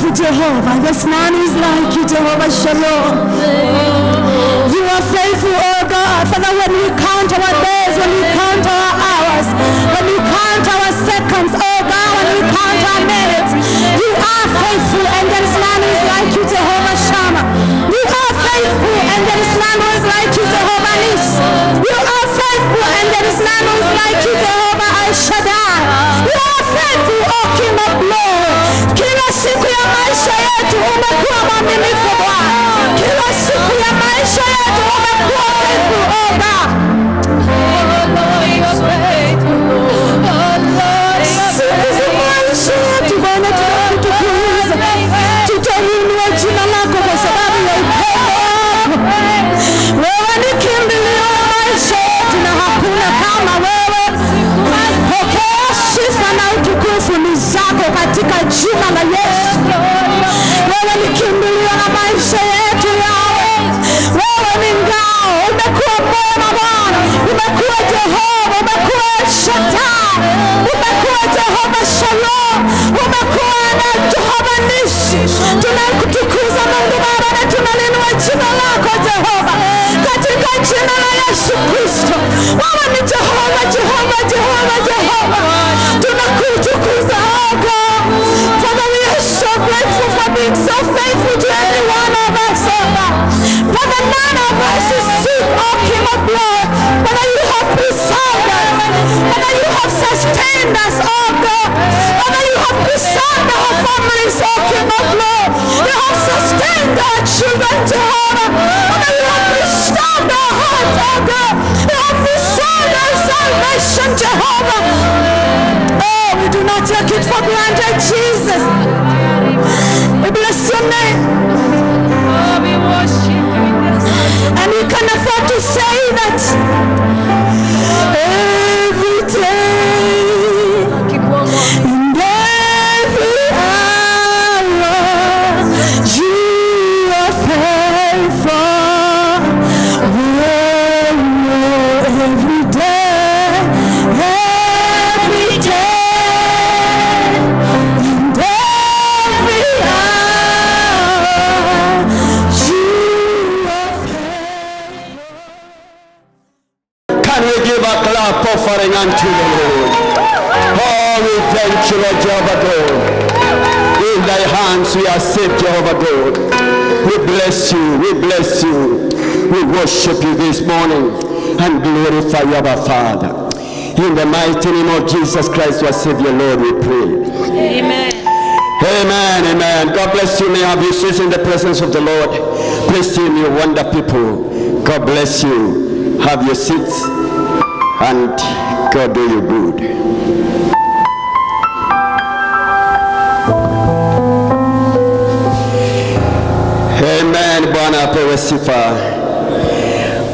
you, Jehovah. There's none who's like you, Jehovah Shalom. You are faithful, oh God. Father, when we count our days, when we count our hours, when we count our seconds, oh God, when we count our minutes, you are faithful, and there is none who is like you, Jehovah Shammah. You are faithful, and there is none who is like you, Jehovah Nis. You are faithful, and there is none who is like you, Jehovah El Shaddai. You are faithful, oh King of glory. Kila siku ya maisha yetu umekuwa mwaminifu Bwana. Kila siku ya maisha yetu umekuwa faithful, oh God. Siku za maisha yetu Bwana tunakutukuza. Tutainua jina lako kwa sababu ya upendo wako. Wewe ni kimbilio la maisha yetu na hakuna kama wewe. Pokea sifa na utukufu ni zako katika jina la Yesu. Wewe ni kimbilio la maisha yetu yawe. Wewe ni ngao, umekuwa mwema Bwana. Umekuwa Jehova, umekuwa Shaddai, umekuwa Jehova Shalom, umekuwa na Jehova Nisi. Tunakutukuza Mungu Baba na tunalinua jina lako Jehova katika jina la Yesu Kristo. Wewe ni Jehova, Jehova, Jehova, Jehova. Tunakutukuza oh God. Father, we are so grateful for being so faithful to every one of us, oh God. Father, none of us is sick, oh King of glory. Father, you have preserved us. Father, you have sustained us, oh God. Father, you have preserved our families, oh King of glory. You have sustained our children, Jehovah. Father, you have preserved our hearts, oh God. You have preserved our salvation, Jehovah. Oh, we do not take it for granted, Jesus. We bless your name. We worship you. And we can afford to say that every day and every hour you are faithful. Every day and every hour you are faithful. Can we give a clap offering unto the Lord? Oh, we thank you, Lord Jehovah God. In thy hands we are safe, Jehovah God. We bless you, we bless you. We worship you this morning and glorify you, our Father. In the mighty name of Jesus Christ, our Savior, Lord, we pray. Amen. Amen, amen. God bless you. May I have you sit in the presence of the Lord. Please see me, wonder people. God bless you. Have your seats and God do you good. Amen. Bwana apewe sifa.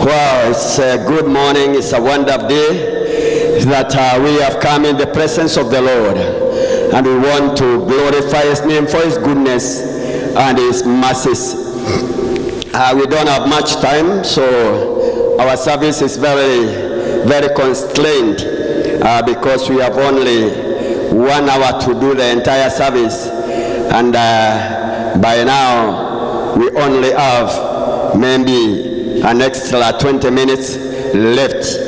Wow, it's a good morning. It's a wonderful day that we have come in the presence of the Lord. And we want to glorify his name for his goodness and his mercies. We don't have much time, so our service is very constrained because we have only 1 hour to do the entire service. And by now, we only have maybe an extra 20 minutes left.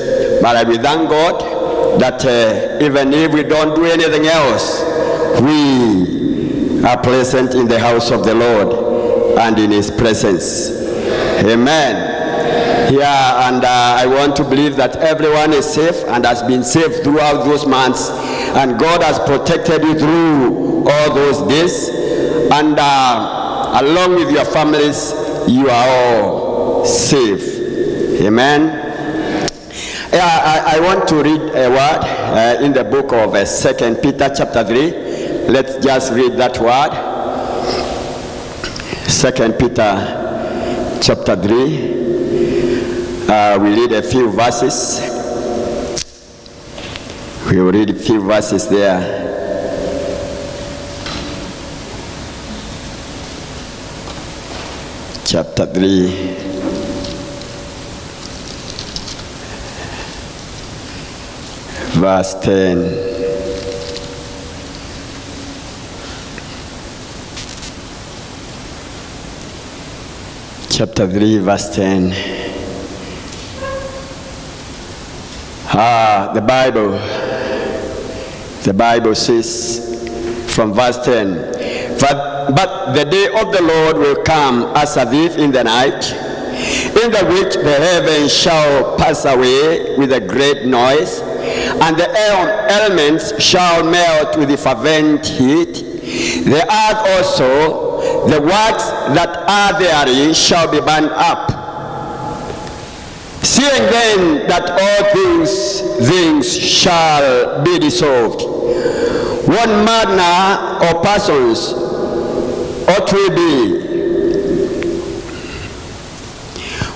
But we thank God that even if we don't do anything else, we are present in the house of the Lord and in his presence. Amen. Yeah, and I want to believe that everyone is safe and has been safe throughout those months, and God has protected you through all those days, and along with your families, you are all safe. Amen. Yeah, I want to read a word in the book of 2 Peter chapter 3. Let's just read that word. 2 Peter chapter 3. We read a few verses. We will read a few verses there. Chapter 3. Verse 10. chapter 3, verse 10. The Bible says from verse 10, but the day of the Lord will come as a thief in the night, in the which the heavens shall pass away with a great noise, and the elements shall melt with a fervent heat. The earth also, the works that are therein, shall be burned up. Seeing then that all these things shall be dissolved, what manner of persons ought we be?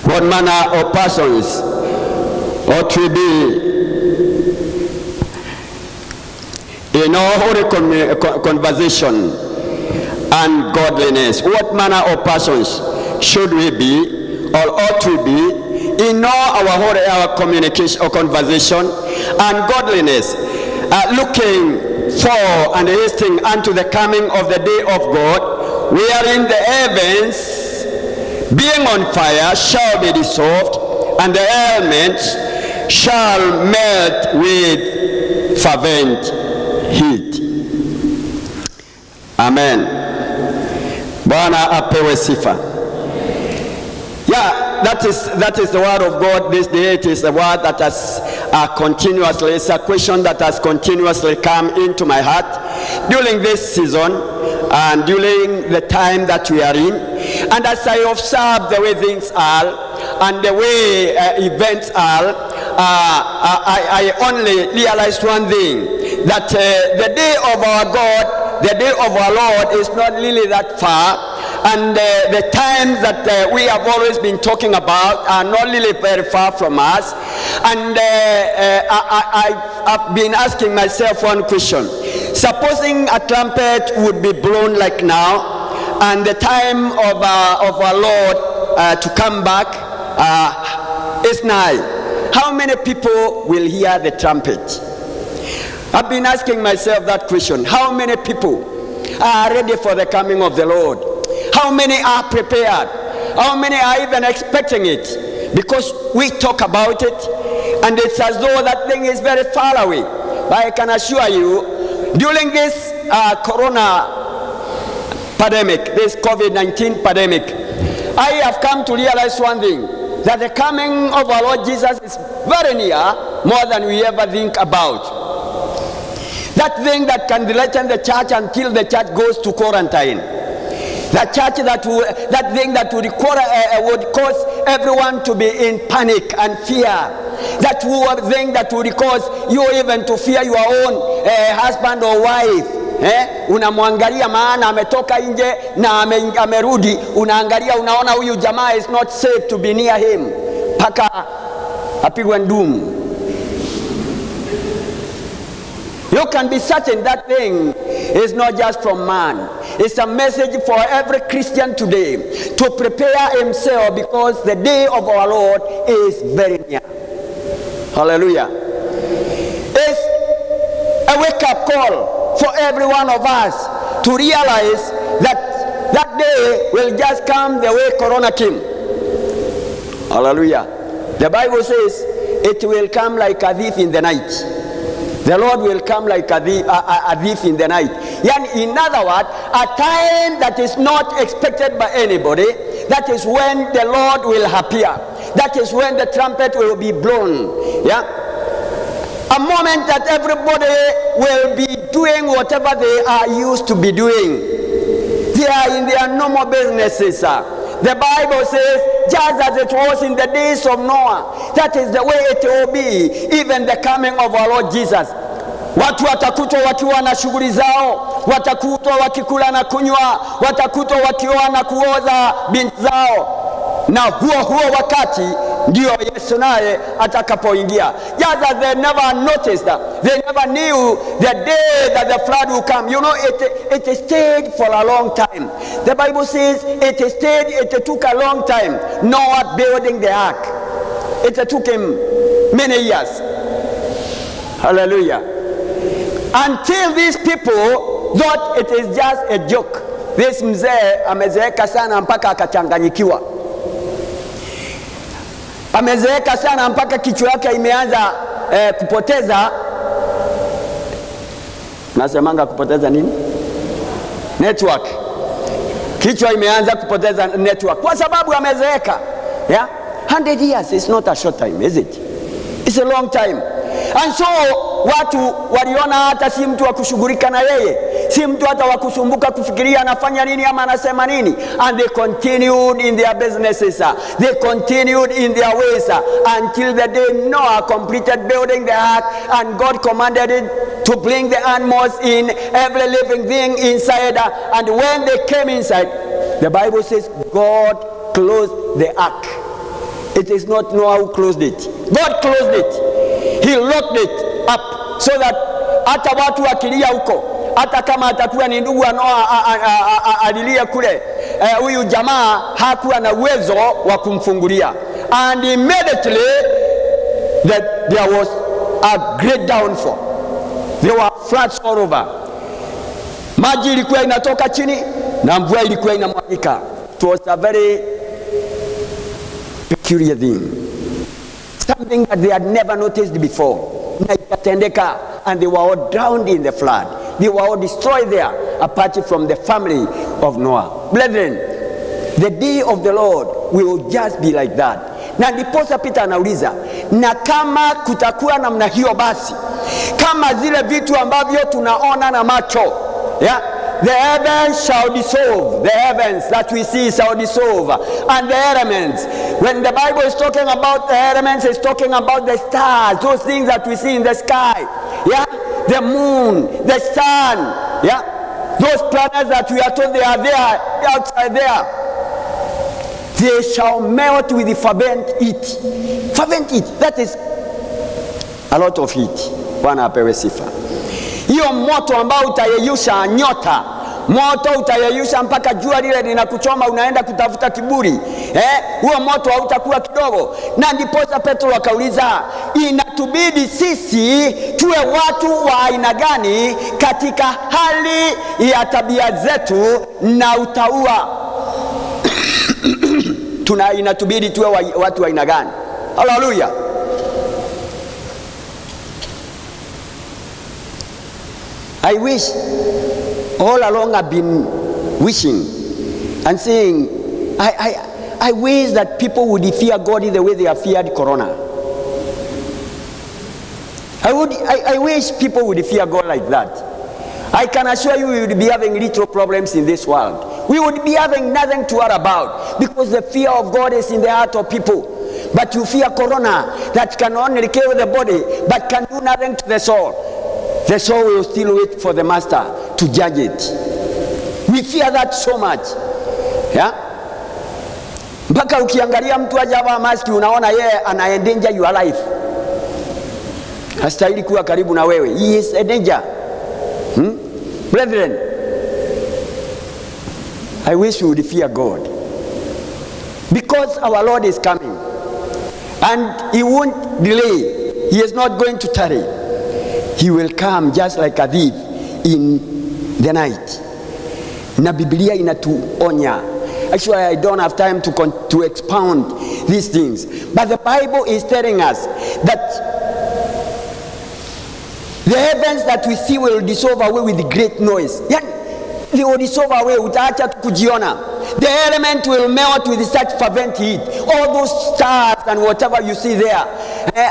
What manner of persons ought we be in all holy conversation and godliness? What manner of persons should we be, or ought we be, in all our communication or conversation and godliness, looking for and hasting unto the coming of the day of God, wherein the heavens, being on fire, shall be dissolved, and the elements shall melt with fervent heat. Amen. Bwana apewe sifa. Yeah, that is the word of God this day. It is the word that has continuously, it's a question that has continuously come into my heart during this season and during the time that we are in. And as I observe the way things are and the way events are, I only realized one thing, that the day of our God, the day of our Lord is not really that far. And the times that we have always been talking about are not really very far from us. And I've been asking myself one question. Supposing a trumpet would be blown like now, and the time of our Lord to come back is nigh, how many people will hear the trumpet? I've been asking myself that question. How many people are ready for the coming of the Lord? How many are prepared? How many are even expecting it? Because we talk about it, and it's as though that thing is very far away. But I can assure you, during this corona pandemic, this COVID-19 pandemic, I have come to realize one thing, that the coming of our Lord Jesus is very near, more than we ever think about. That thing that can threaten the church until the church goes to quarantine. That church that thing that would cause everyone to be in panic and fear. That thing that would cause you even to fear your own husband or wife. Unamwangalia maana ametoka nje na amerudi, unaangalia unaona huyu jamaa is not safe to be near him, paka apigwe ndumu. You can be certain that thing is not just from man. It's a message for every Christian today to prepare himself, because the day of our Lord is very near. Hallelujah. It's a wake-up call for every one of us to realize that that day will just come the way Corona came. Hallelujah. The Bible says it will come like a thief in the night. The Lord will come like a thief in the night. In other words, a time that is not expected by anybody, that is when the Lord will appear. That is when the trumpet will be blown. Yeah? A moment that everybody will be doing whatever they are used to be doing. They are in their normal businesses. The Bible says, just as it was in the days of Noah, that is the way it will be, even the coming of our Lord Jesus. Watu watakutwa wakiwa na shughuli zao, watakutwa wakikula na kunywa, watakutwa wakiwa na kuoza binti zao. Na huo wakati ndio Yesu naye atakapoingia. Just as they never noticed that, they never knew the day that the flood will come. You know, it stayed for a long time. The Bible says it took a long time. Noah building the ark. It took him many years. Hallelujah. Until these people thought it is just a joke. This mzee amezeeka sana mpaka akachanganyikiwa. Amezeeka sana mpaka kichwa yake imeanza kupoteza, nasemanga kupoteza nini? Network. Kichwa imeanza kupoteza network kwa sababu amezeeka. Yeah? 100 years is not a short time, is it? It's a long time. And so watu waliona hata si mtu wa kushughulika na yeye, si mtu hata wa kusumbuka kufikiria anafanya nini ama anasema nini. And they continued in their businesses, they continued in their ways until the day Noah completed building the ark, and God commanded it to bring the animals in, every living thing inside, and when they came inside, the Bible says God closed the ark. It is not Noah who closed it. God closed it. He locked it up so that hata watu wakilia huko, hata kama atakuwa ni ndugu wa Noah alilia kule, huyu jamaa hakuwa na uwezo wa kumfungulia. And immediately there was a great downfall. There were floods all over. Maji ilikuwa inatoka chini na mvua ilikuwa inamwagika. It was a very peculiar thing. Something that they had never noticed before. And they were all drowned in the flood. They were all destroyed there, apart from the family of Noah. Brethren, the day of the Lord will just be like that. Na ndiposa Peter anauliza, na kama kutakuwa namna hiyo basi, kama zile vitu ambavyo tunaona na macho, yeah, the heavens shall dissolve. The heavens that we see shall dissolve. And the elements. When the Bible is talking about the elements, it's talking about the stars. Those things that we see in the sky. Yeah? The moon, the sun. Yeah? Those planets that we are told they are there, outside there. They shall melt with the fervent heat. Fervent heat. That is a lot of heat. Bwana apewe sifa. Hiyo moto ambao utayeyusha nyota, moto utayeyusha mpaka jua lile linakuchoma unaenda kutafuta kiburi. Huo moto hautakuwa kidogo. Na ndiposa Petro akauliza, inatubidi sisi tuwe watu wa aina gani katika hali ya tabia zetu na utaua? Inatubidi tuwe watu wa aina gani? Hallelujah. I wish, all along I've been wishing and saying, I wish that people would fear God in the way they have feared Corona. I wish people would fear God like that. I can assure you we would be having little problems in this world. We would be having nothing to worry about because the fear of God is in the heart of people. But you fear Corona that can only kill the body but can do nothing to the soul. The soul will still wait for the master to judge it. We fear that so much. Yeah? Mpaka ukiangalia mtu ajava maski unaona yeye ana endanger your life. Hastahili kuwa karibu na wewe. He is a danger. Brethren, I wish we would fear God. Because our Lord is coming. And he won't delay. He is not going to tarry. He will come just like a thief in the night. Na Biblia inatuonya. Actually, I don't have time to expound these things. But the Bible is telling us that the heavens that we see will dissolve away with great noise. They will dissolve away. Utaacha kujiona. The element will melt with such fervent heat. All those stars and whatever you see there,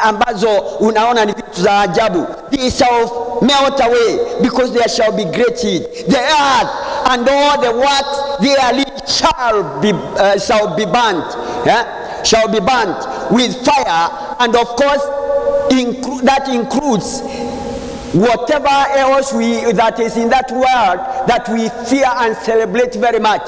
ambazo unaona ni vitu za ajabu, they shall melt away because there shall be great heat. The earth and all the works therein shall be burnt. Shall be burnt with fire, and of course that includes whatever else that is in that world that we fear and celebrate very much,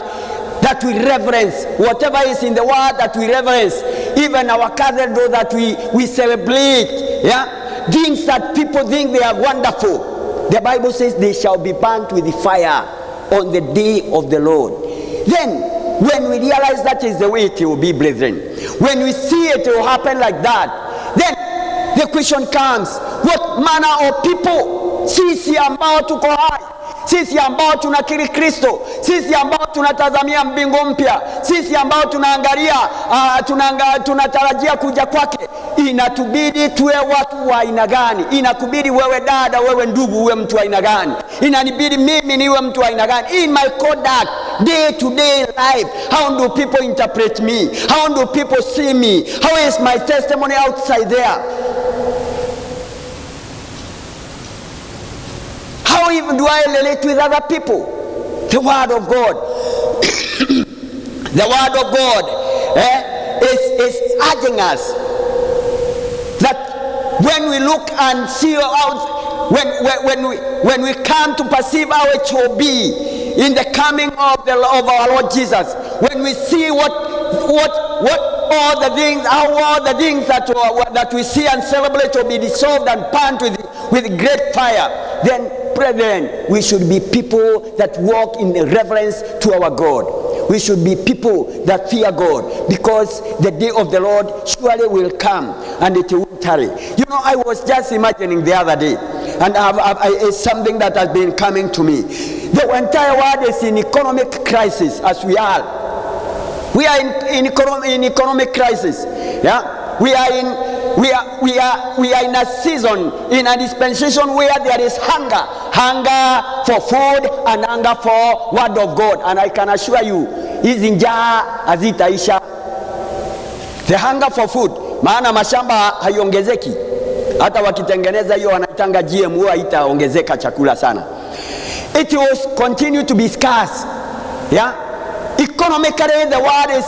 that we reverence, whatever is in the world that we reverence, even our cathedral that we celebrate, yeah, things that people think they are wonderful. The Bible says they shall be burnt with the fire on the day of the Lord. Then when we realize that is the way it will be, brethren, when we see it will happen like that, then the question comes, what manner of people sisi ambao tuko hai sisi ambao tunakiri Kristo, sisi ambao tunatazamia mbingu mpya, sisi ambao tunaangalia tunatarajia kuja kwake, inatubidi tuwe watu wa aina gani? Inakubidi wewe dada, wewe ndugu, uwe mtu wa aina gani? Inanibidi mimi niwe mtu wa aina gani? In my conduct, day to day life, how do people interpret me? How do people see me? How is my testimony outside there? How even do I relate with other people? The word of God. The word of God is urging us that when we look and see out, when we come to perceive how it will be in the coming of our Lord Jesus, when we see what all the things, how all the things that we see and celebrate will be dissolved and burnt with great fire, then brethren, we should be people that walk in reverence to our God. We should be people that fear God, because the day of the Lord surely will come and it will tarry. You know, I was just imagining the other day, and it's something that has been coming to me. The entire world is in economic crisis, as we are. We are in economic crisis. Yeah, we are in a season, in a dispensation where there is hunger for food and hunger for word of God. And I can assure you, hizi njaa hazitaisha. The hunger for food, maana mashamba haiongezeki. Hata wakitengeneza hiyo wanaitanga GMO, haitaongezeka chakula sana. It will continue to be scarce. Yeah, economically the world is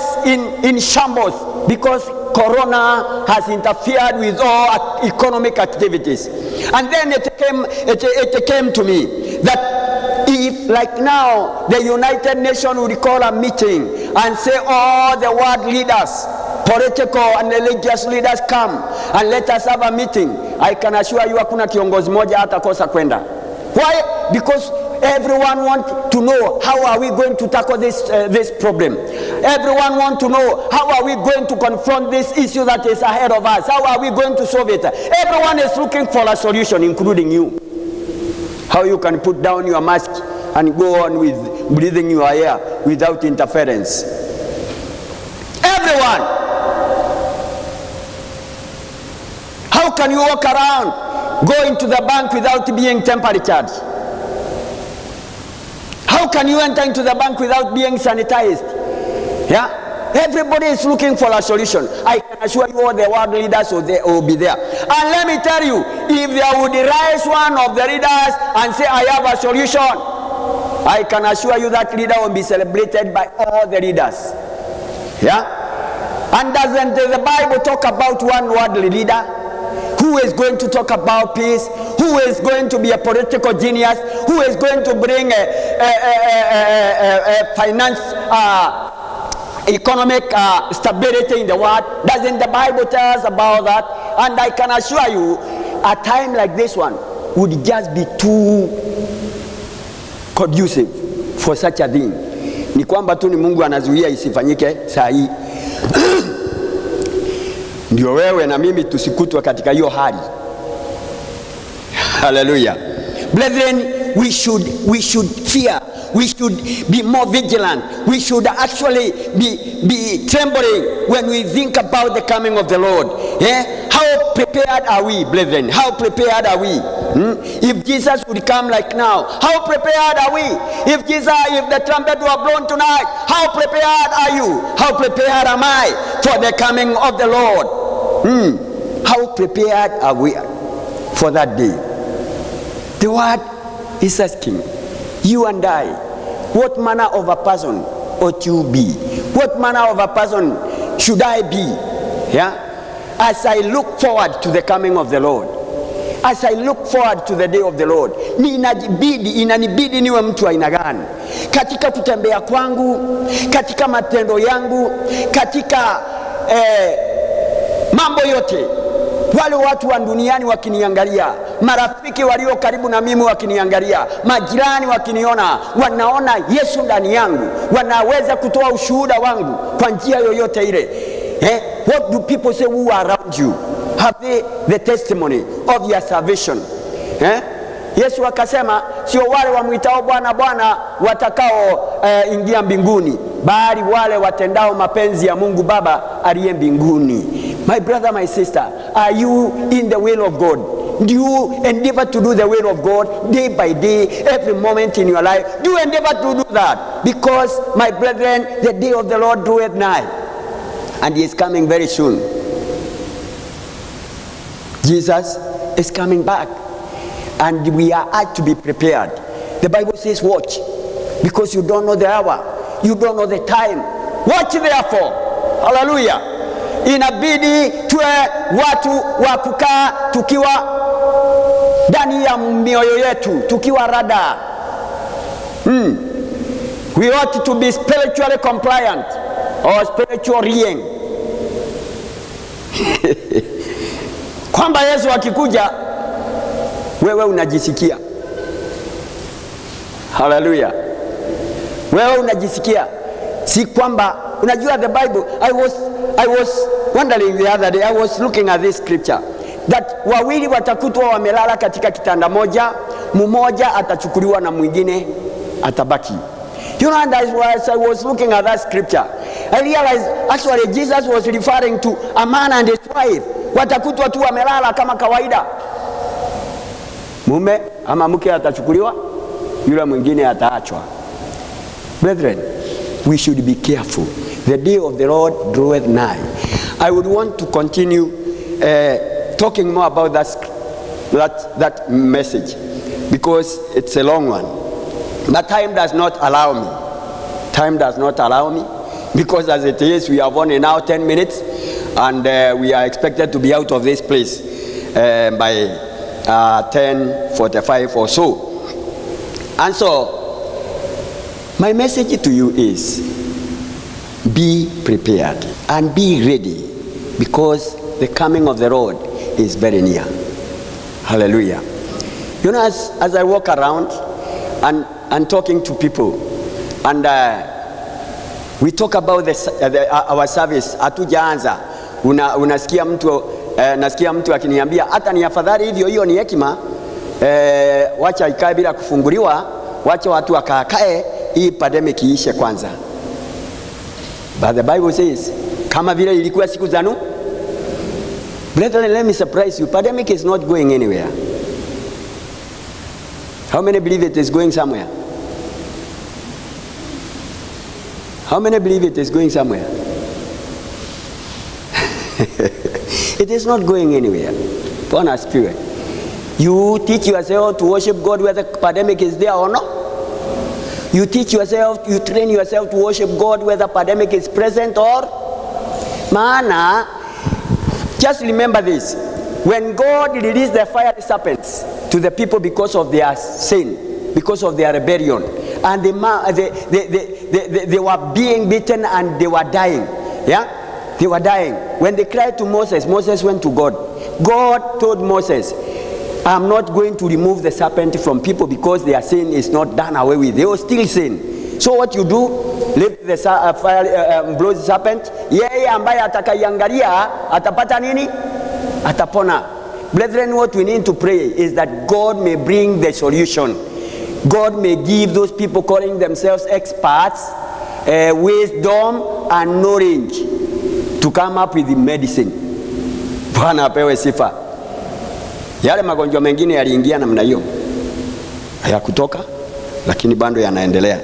in shambles because Corona has interfered with all economic activities. And then it came to me that if, like now, the United Nations would call a meeting and say all the world leaders, political and religious leaders, come and let us have a meeting, I can assure you hakuna kiongozi moja hatakosa kwenda. Why? Because everyone wants to know how are we going to tackle this problem. Everyone wants to know how are we going to confront this issue that is ahead of us. How are we going to solve it? Everyone is looking for a solution, including you. How you can put down your mask and go on with breathing your air without interference. Everyone. How can you walk around, go into the bank without being temperatured? How can you enter into the bank without being sanitized? Yeah? Everybody is looking for a solution. I can assure you all the world leaders will be there. And let me tell you, if there would rise one of the leaders and say, I have a solution, I can assure you that leader will be celebrated by all the leaders. Yeah? And doesn't the Bible talk about one worldly leader who is going to talk about peace, who is going to be a political genius, who is going to bring finance, economic stability in the world? Doesn't the Bible tell us about that? And I can assure you, a time like this one would just be too conducive for such a thing. Ni kwamba tu ni Mungu anazuia isifanyike saa hii. Ndio wewe na mimi tusikutwe katika hiyo hali. Hallelujah. Brethren, we should fear. We should be more vigilant. We should actually be trembling when we think about the coming of the Lord. Yeah? How prepared are we, brethren? How prepared are we? If Jesus would come like now, how prepared are we? If the trumpet were blown tonight, how prepared are you? How prepared am I for the coming of the Lord? How prepared are we for that day? The word is asking you and I, what manner of a person ought you be? What manner of a person should I be? Yeah? As I look forward to the coming of the Lord, as I look forward to the day of the Lord, inanibidi niwe mtu aina gani? Katika kutembea kwangu, katika matendo yangu, katika mambo yote, wale watu wa duniani wakiniangalia, marafiki walio karibu na mimi wakiniangalia, majirani wakiniona, wanaona Yesu ndani yangu, wanaweza kutoa ushuhuda wangu kwa njia yoyote ile. What do people say who are around you? Have they the testimony of your salvation? Yesu akasema sio wale wamwitao Bwana Bwana watakao ingia mbinguni, bali wale watendao mapenzi ya Mungu Baba aliye mbinguni. My brother, my sister, are you in the will of God? Do you endeavor to do the will of God day by day, every moment in your life? Do you endeavor to do that? Because, my brethren, the day of the Lord draweth nigh, and he is coming very soon. Jesus is coming back, and we are asked to be prepared. The Bible says, watch, because you don't know the hour, you don't know the time. Watch therefore. Hallelujah. Inabidi tuwe watu wa kukaa tukiwa ndani ya mioyo yetu, tukiwa rada. We ought to be spiritually compliant or spiritual kwamba Yesu akikuja wewe unajisikia. Hallelujah. Wewe unajisikia. Si kwamba unajua the Bible, I was wondering the other day, I was looking at this scripture that wawili watakutwa wamelala katika kitanda moja, mmoja atachukuliwa na mwingine atabaki. You know, and as I was looking at that scripture, I realized actually Jesus was referring to a man and his wife. Watakutwa tu wamelala kama kawaida. Mume ama mke atachukuliwa, yule mwingine ataachwa. Brethren, we should be careful. The day of the Lord draweth nigh. I would want to continue talking more about that message, because it's a long one. But time does not allow me. Time does not allow me, because as it is, we have only now 10 minutes, and we are expected to be out of this place by 10:45 or so. And so, my message to you is, be prepared and be ready, because the coming of the Lord is very near. Hallelujah. You know, as I walk around and talking to people, and we talk about our service, hatujaanza, unasikia mtu nasikia mtu akiniambia hata ni afadhali hivyo, hiyo ni hekima, wacha ikae bila kufunguliwa, wacha watu wakae hii pandemic iishe kwanza. But the Bible says, kama vile ilikuwa siku za Nuhu. Brethren, let me surprise you, pandemic is not going anywhere. How many believe it is going somewhere? How many believe it is going somewhere? It is not going anywhere. Bwana asifiwe. You teach yourself to worship God whether the pandemic is there or not. You teach yourself, you train yourself to worship God whether pandemic is present or maana. Just remember this. When God released the fiery serpents to the people because of their sin, because of their rebellion, and they were being beaten and they were dying. Yeah? They were dying. When they cried to Moses, Moses went to God. God told Moses, I'm not going to remove the serpent from people because their sin is not done away with. They will still sin. So what you do, lift the fire, blow the serpent. Yeye ambaye atakayangalia atapata nini? Atapona. Brethren, what we need to pray is that God may bring the solution. God may give those people calling themselves experts wisdom and knowledge to come up with the medicine. Bwana apewe sifa. Yale magonjwa mengine yaliingia namna hiyo, hayakutoka, lakini bado yanaendelea.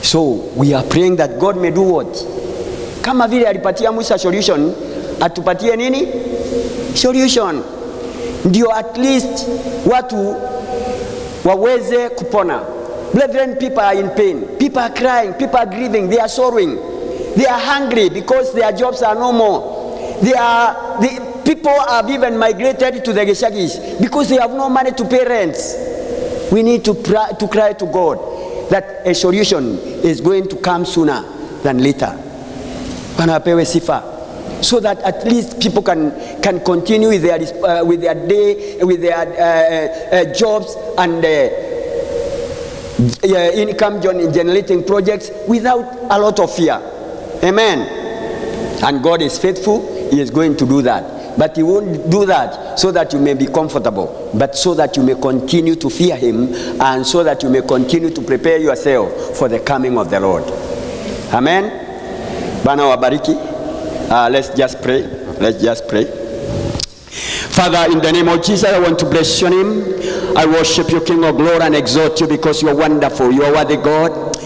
So we are praying that God may do what? Kama vile alipatia Musa solution, atupatie nini? Solution. Ndio at least watu waweze kupona. Brethren, people are in pain. People are crying. People are grieving. They are sorrowing. They are hungry because their jobs are no more. People have even migrated to the Geshagis because they have no money to pay rents. We need to cry to God that a solution is going to come sooner than later. Wanapewe sifa. So that at least people can continue with their day, with their jobs and income generating projects without a lot of fear. Amen. And God is faithful. He is going to do that. But he won't do that so that you may be comfortable, but so that you may continue to fear him, and so that you may continue to prepare yourself for the coming of the Lord. Amen. Bwana wabariki. Let's just pray. Let's just pray. Father, in the name of Jesus, I want to bless your name. I worship you, King of glory, and exalt you because you are wonderful. You are worthy, God.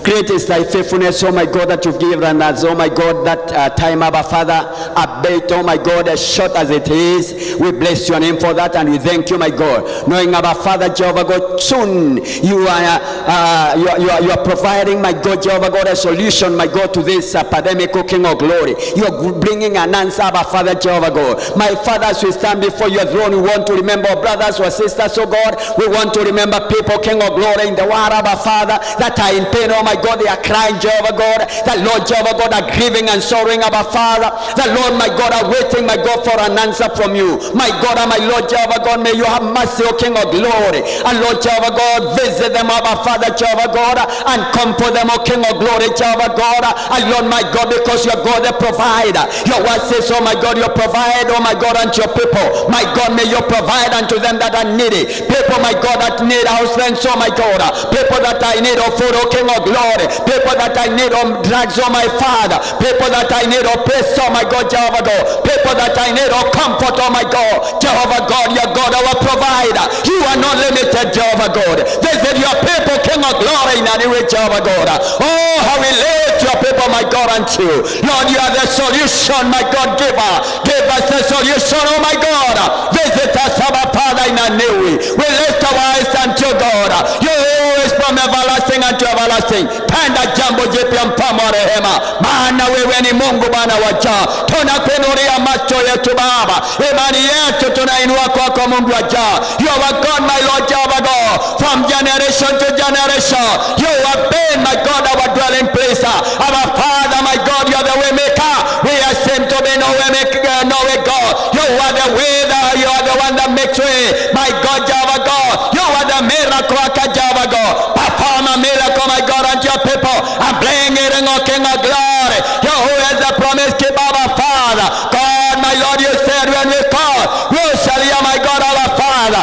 Great is thy faithfulness, oh my God, that you've given us, oh my God, that time, Abba Father, abate, oh my God, as short as it is. We bless your name for that, and we thank you, my God. Knowing, Abba Father, Jehovah God, soon you are providing, my God, Jehovah God, a solution, my God, to this pandemic, oh King of glory. You are bringing an answer, Abba Father, Jehovah God. My Father, as we stand before your throne, we want to remember our brothers or sisters, oh God. We want to remember people, King of glory, in the world, Abba Father, that are in pain, oh my God, they are crying, Jehovah God. The Lord, Jehovah God, are grieving and sorrowing, Abba Father. The Lord, my God, are waiting, my God, for an answer from you. My God and my Lord, Jehovah God, may you have mercy, O King of glory. And Lord, Jehovah God, visit them, Abba Father, Jehovah God, and comfort them, O King of glory, Jehovah God. And Lord, my God, because you're God, the provider. Your word says, oh my God, you provide, oh my God, unto your people. My God, may you provide unto them that are needy. People, my God, that need house rents, oh my God. People that are in need of food, O King of glory. People that I need on drugs, oh my Father. People that I need on peace, oh my God, Jehovah God. People that I need on comfort, oh my God. Jehovah God, your God, our provider. You are not limited, Jehovah God. Visit your people, King of glory, in any way, Jehovah God. Oh, how we live your people, my God, unto you. Lord, you are the solution, my God, giver. Give us the solution, oh my God. Visit us, our Father, in a new way. We lift our eyes unto God. You is from everlasting unto everlasting. Panda jambo jipya mpamo rehema, maana wewe ni Mungu Bwana wajaa. Tunakuinulia macho yetu Baba, imani yetu tunainua kwako Mungu wajaa. You are God, my Lord Jehovah God, from generation to generation. You have been, my God, our dwelling place. Our Father, my God, you are the way maker. We are sent to be no way maker, no way God. You are the way, you are the one that makes way. My God, Jehovah God, you are the miracle worker, Jehovah God. Perform a miracle, my God, unto your people. I'm playing it in, O King of glory. You who has the promise, keep our Father. God, my Lord, you said when we call, you shall hear, my God, our Father.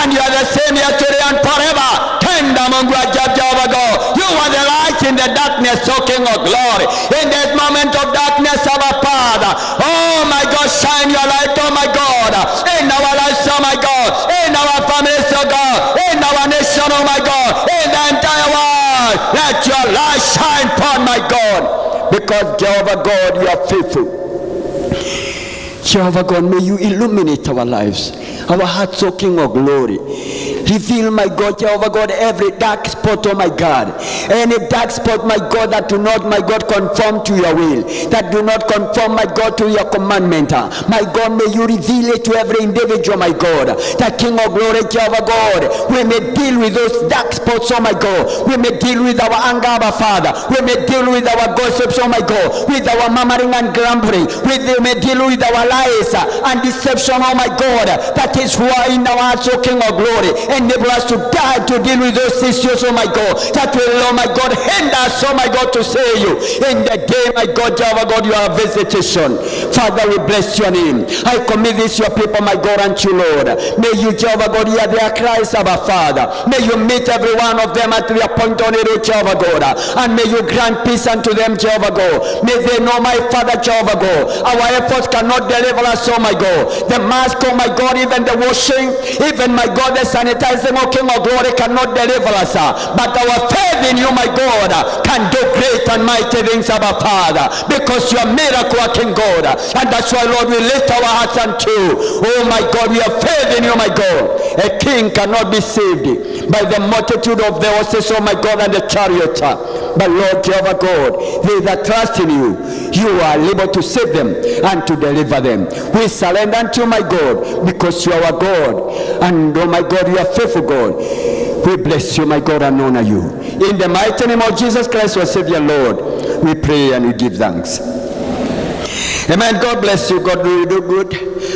And you are the same yesterday and forever. Kingdom of God, Jehovah God. You are the light in the darkness, O King of glory. In this moment of darkness, our Father. Oh, my God, shine your light, oh my God. In our lives, oh my God. In our families, oh God. In our nation, oh my God. In the entire world. Let your light shine upon, my God. Because Jehovah God, you are faithful. Jehovah God, may you illuminate our lives, our hearts, O King of glory. Reveal, my God, Jehovah God, every dark spot, oh my God. Any dark spot, my God, that do not, my God, conform to your will. That do not conform, my God, to your commandment. My God, may you reveal it to every individual, my God. The King of glory, Jehovah God. We may deal with those dark spots, oh my God. We may deal with our anger, our Father. We may deal with our gossips, oh my God. With our murmuring and grumbling. We may deal with our lies and deception, oh my God. That is who are in our hearts, oh King of glory. Enable us to die to deal with those issues, oh my God, that will, oh my God, hinder us, oh my God, to say you. In the day, my God, Jehovah God, you are a visitation. Father, we bless your name. I commit this, your people, my God, unto you, Lord. May you, Jehovah God, hear their cries, our Father. May you meet every one of them at their point on it, Jehovah God. And may you grant peace unto them, Jehovah God. May they know, my Father, Jehovah God, our efforts cannot deliver us, oh my God. The mask, oh my God, even the washing, even, my God, the sanitizing, oh King of glory, cannot deliver us. But our faith in you, my God, can do great and mighty things, our Father, because you are miracle working God. And that's why, Lord, we lift our hearts unto you. Oh my God, we have faith in you, my God. A king cannot be saved by the multitude of the horses, oh my God, and the chariot. But Lord Jehovah God, they that trust in you, you are able to save them and to deliver them. We surrender unto you, my God, because you are our God. And oh my God, you are faithful God. We bless you, my God, and honor you. In the mighty name of Jesus Christ, our Savior, Lord, we pray and we give thanks. Amen. God bless you. God will do good.